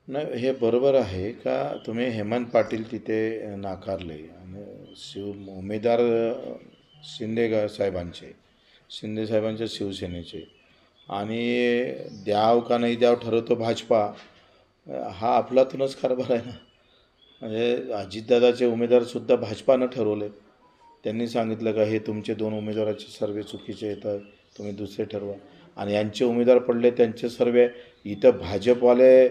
नाही, हे बरोबर आहे का तुम्ही हेमंत पाटील तिथे नाकारले आणि उमेदवार शिंदे साहेबांच्या शिवसेनेचे आणि द्याव का नाही द्याव ठरवतो भाजपा. हा अफलातूनच कारभार आहे ना. म्हणजे अजितदादाचे उमेदवारसुद्धा भाजपानं ठरवले. त्यांनी सांगितलं का हे तुमचे दोन उमेदवाराचे सर्वे चुकीचे येतात, तुम्ही दुसरे ठरवा. आणि यांचे उमेदवार पडले त्यांचे सर्वे. इथं भाजपवाले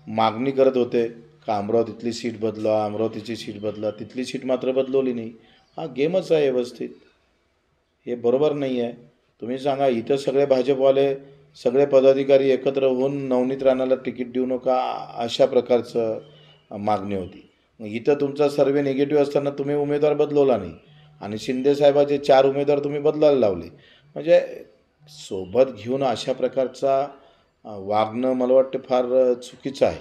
मागणी करत होते का अमरावतीतली सीट बदला, अमरावतीची सीट बदला, तिथली सीट मात्र बदलवली नाही. हा गेमच आहे व्यवस्थित. हे बरोबर नाही आहे. तुम्ही सांगा इथं सगळे भाजपवाले सगळे पदाधिकारी एकत्र होऊन नवनीत राणाला तिकीट देऊ नका अशा प्रकारचं मागणी होती. मग इथं तुमचा सर्वे निगेटिव्ह असताना तुम्ही उमेदवार बदलवला नाही आणि शिंदेसाहेबाचे 4 उमेदवार तुम्ही बदलायला लावले. म्हणजे सोबत घेऊन अशा प्रकारचा वागणं मला वाटतं फार चुकीचं आहे.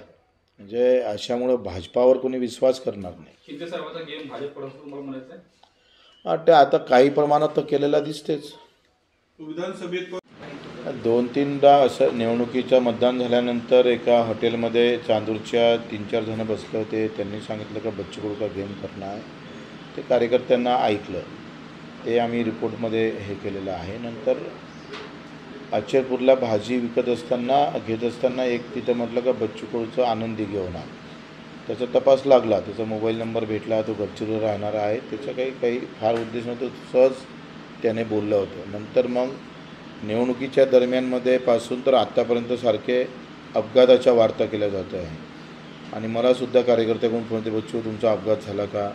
म्हणजे अशामुळं भाजपावर कोणी विश्वास करणार नाही. शिंदेसाहेबांचा गेम भाजपकडे असं तुम्हाला म्हणायचं आहे? ते आता काही प्रमाणात तर केलेला दिसतेच. विधानसभेत 2-3दा असं निवडणुकीचं मतदान झाल्यानंतर एका हॉटेलमध्ये चांदूरच्या 3-4 जणं बसले होते. त्यांनी सांगितलं का बच्चू कडू का गेम करणार आहे. ते कार्यकर्त्यांना ऐकलं. ते आम्ही रिपोर्टमध्ये हे केलेलं आहे. नंतर अचलपूरला भाजी घेत असताना एक तिथं म्हटलं का बच्चू कडूचं आनंदी घेऊन आण. त्याचा तपास लागला, त्याचा मोबाईल नंबर भेटला, तो गडचिरोलीला राहणार आहे. त्याचा काही फार उद्देश नव्हतं, सहज त्याने बोललं होतं. नंतर मग निवडणुकीच्या दरम्यानमध्ये पासून तर आत्तापर्यंत सारखे अपघाताच्या वार्ता केल्या जात आहे. आणि मलासुद्धा कार्यकर्त्याकडून फोन येते, बच्चू तुमचा अपघात झाला का.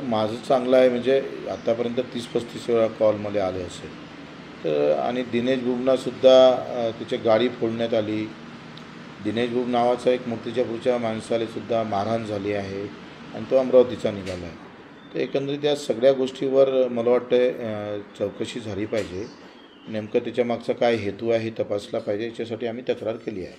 माझं चांगलं आहे, म्हणजे आत्तापर्यंत 30-35 वेळा कॉल मला आले असेल. तर आणि दिनेश बुबनासुद्धा त्याची गाडी फोडण्यात आली. दिनेश बुब नावाचा एक मूर्तिजापूरच्या माणसालासुद्धा मारहाण झाली आहे आणि तो अमरावतीचा निघाला आहे. तर एकंदरीत या सगळ्या गोष्टीवर मला वाटतं चौकशी झाली पाहिजे. नेमकं त्याच्यामागचा काय हेतू आहे हे तपासला पाहिजे. याच्यासाठी आम्ही तक्रार केली आहे.